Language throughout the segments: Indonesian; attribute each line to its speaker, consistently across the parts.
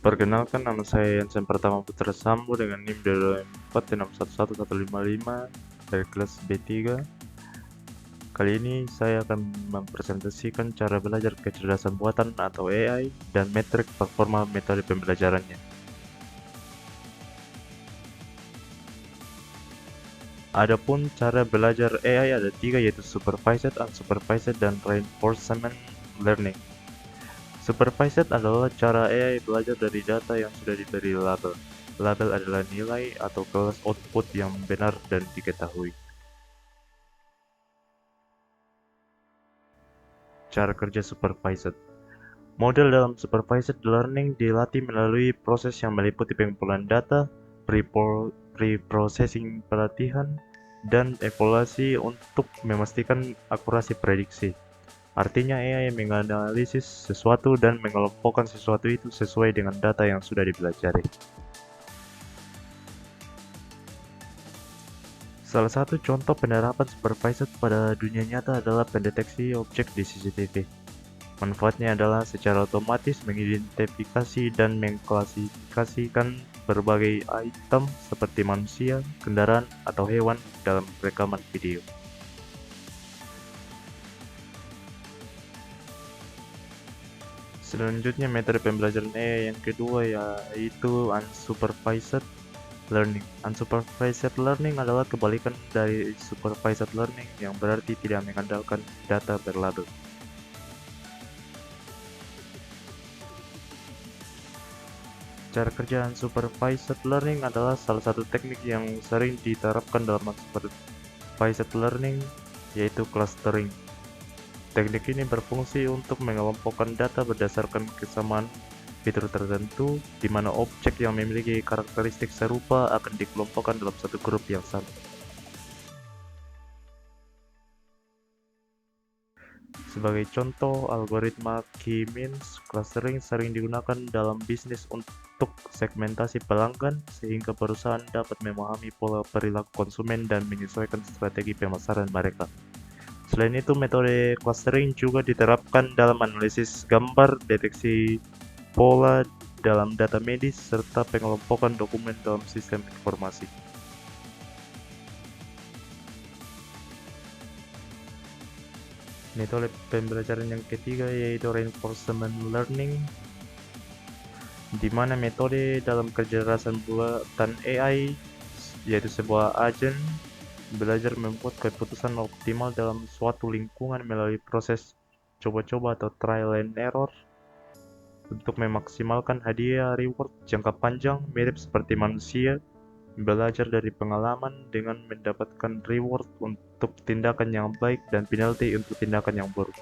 Speaker 1: Perkenalkan, nama saya Yansen Pertama Putra Sambo dengan NIM 224611155 dari kelas B3. Kali ini saya akan mempresentasikan cara belajar kecerdasan buatan atau AI dan metrik performa metode pembelajarannya. Adapun cara belajar AI ada tiga, yaitu supervised, unsupervised, dan reinforcement learning. Supervised adalah cara AI belajar dari data yang sudah diberi label. Label adalah nilai atau kelas output yang benar dan diketahui. Cara kerja supervised. Model dalam supervised learning dilatih melalui proses yang meliputi pengumpulan data, pre-processing pelatihan, dan evaluasi untuk memastikan akurasi prediksi. Artinya AI menganalisis sesuatu dan mengelompokkan sesuatu itu sesuai dengan data yang sudah dipelajari. Salah satu contoh penerapan supervised pada dunia nyata adalah pendeteksi objek di CCTV. Manfaatnya adalah secara otomatis mengidentifikasi dan mengklasifikasikan berbagai item seperti manusia, kendaraan, atau hewan dalam rekaman video. Selanjutnya, metode pembelajaran AI yang kedua yaitu unsupervised learning. Unsupervised learning adalah kebalikan dari supervised learning, yang berarti tidak mengandalkan data berlabel. Cara kerja unsupervised learning adalah salah satu teknik yang sering diterapkan dalam unsupervised learning, yaitu clustering. Teknik ini berfungsi untuk mengelompokkan data berdasarkan kesamaan fitur tertentu, di mana objek yang memiliki karakteristik serupa akan dikelompokkan dalam satu grup yang sama. Sebagai contoh, algoritma K-means clustering sering digunakan dalam bisnis untuk segmentasi pelanggan, sehingga perusahaan dapat memahami pola perilaku konsumen dan menyesuaikan strategi pemasaran mereka. Selain itu, metode clustering juga diterapkan dalam analisis gambar, deteksi pola dalam data medis, serta pengelompokan dokumen dalam sistem informasi. Metode pembelajaran yang ketiga yaitu reinforcement learning, di mana metode dalam kecerdasan buatan AI, yaitu sebuah agen belajar membuat keputusan optimal dalam suatu lingkungan melalui proses coba-coba atau trial and error untuk memaksimalkan hadiah reward jangka panjang, mirip seperti manusia belajar dari pengalaman dengan mendapatkan reward untuk tindakan yang baik dan penalti untuk tindakan yang buruk.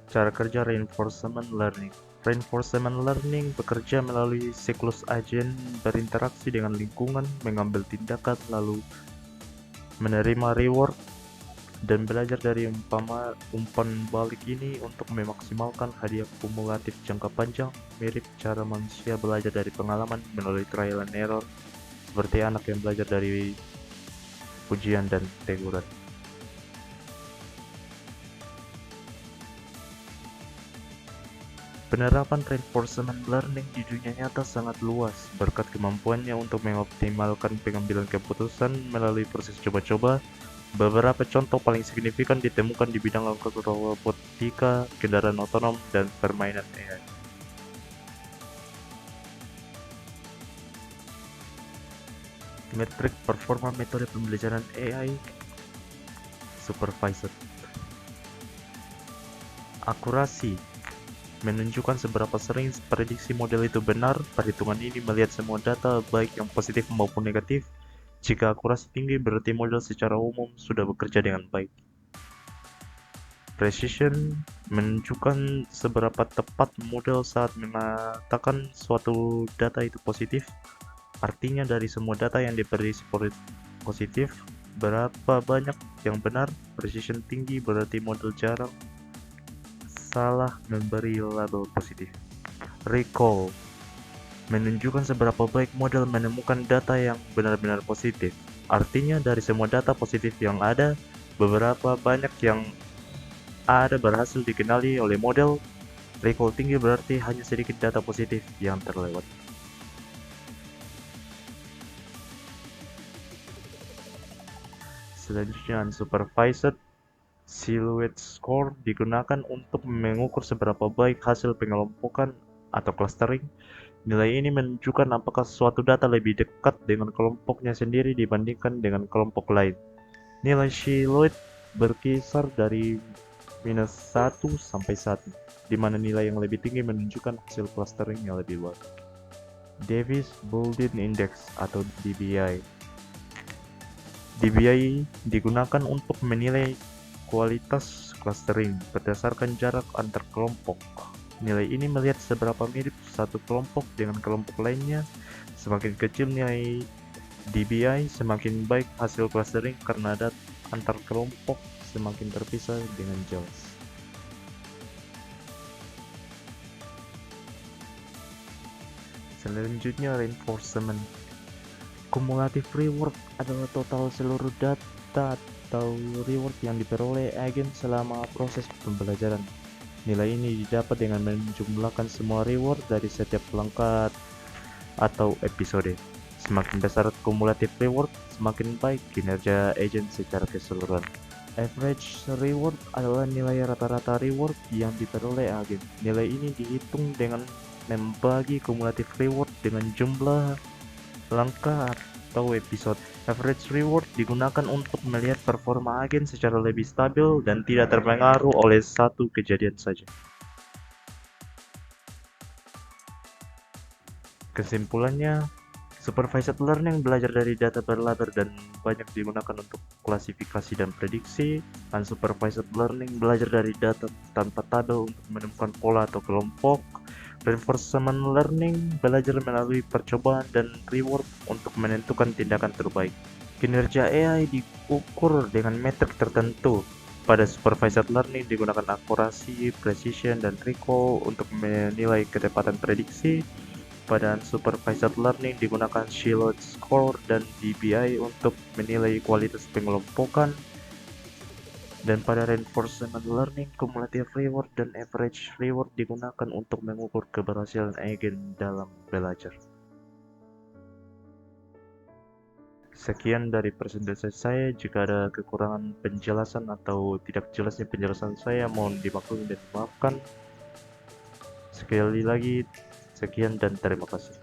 Speaker 1: Cara kerja reinforcement learning. Reinforcement learning bekerja melalui siklus agen berinteraksi dengan lingkungan, mengambil tindakan, lalu menerima reward, dan belajar dari umpan balik ini untuk memaksimalkan hadiah kumulatif jangka panjang, mirip cara manusia belajar dari pengalaman melalui trial and error, seperti anak yang belajar dari pujian dan teguran. Penerapan reinforcement learning di dunia nyata sangat luas berkat kemampuannya untuk mengoptimalkan pengambilan keputusan melalui proses coba-coba. Beberapa contoh paling signifikan ditemukan di bidang robotika, kendaraan otonom, dan permainan AI. Metrik performa metode pembelajaran AI supervised. Akurasi menunjukkan seberapa sering prediksi model itu benar. Perhitungan ini melihat semua data, baik yang positif maupun negatif. Jika akurasi tinggi, berarti model secara umum sudah bekerja dengan baik. Precision menunjukkan seberapa tepat model saat mengatakan suatu data itu positif. Artinya dari semua data yang diberi positif, berapa banyak yang benar. Precision tinggi berarti model jarang salah memberi label positif. Recall menunjukkan seberapa baik model menemukan data yang benar-benar positif. Artinya dari semua data positif yang ada, beberapa banyak yang ada berhasil dikenali oleh model, recall tinggi berarti hanya sedikit data positif yang terlewat. Selanjutnya, unsupervised silhouette score digunakan untuk mengukur seberapa baik hasil pengelompokan atau clustering. Nilai ini menunjukkan apakah suatu data lebih dekat dengan kelompoknya sendiri dibandingkan dengan kelompok lain. Nilai silhouette berkisar dari -1 sampai 1, di mana nilai yang lebih tinggi menunjukkan hasil clustering yang lebih baik. Davis-Bouldin Index atau DBI. DBI digunakan untuk menilai kualitas clustering berdasarkan jarak antar kelompok. Nilai ini melihat seberapa mirip satu kelompok dengan kelompok lainnya. Semakin kecil nilai DBI, semakin baik hasil clustering karena data antar kelompok semakin terpisah dengan jelas. Selanjutnya, reinforcement. Cumulative reward adalah total seluruh data atau reward yang diperoleh agen selama proses pembelajaran. Nilai ini didapat dengan menjumlahkan semua reward dari setiap langkah atau episode. Semakin besar cumulative reward, semakin baik kinerja agent secara keseluruhan. Average reward adalah nilai rata-rata reward yang diperoleh agen. Nilai ini dihitung dengan membagi cumulative reward dengan jumlah langkah atau episode. Average reward digunakan untuk melihat performa agen secara lebih stabil dan tidak terpengaruh oleh satu kejadian saja. Kesimpulannya, supervised learning belajar dari data berlatar dan banyak digunakan untuk klasifikasi dan prediksi. Unsupervised learning belajar dari data tanpa tabel untuk menemukan pola atau kelompok. Reinforcement learning belajar melalui percobaan dan reward untuk menentukan tindakan terbaik. Kinerja AI diukur dengan metrik tertentu. Pada supervised learning digunakan akurasi, precision, dan recall untuk menilai ketepatan prediksi. Pada unsupervised learning digunakan silhouette score dan DBI untuk menilai kualitas pengelompokan. Dan pada reinforcement learning, cumulative reward dan average reward digunakan untuk mengukur keberhasilan agen dalam belajar. Sekian dari presentasi saya. Jika ada kekurangan penjelasan atau tidak jelasnya penjelasan saya, mohon dimaklumi dan dimaafkan. Sekali lagi, sekian dan terima kasih.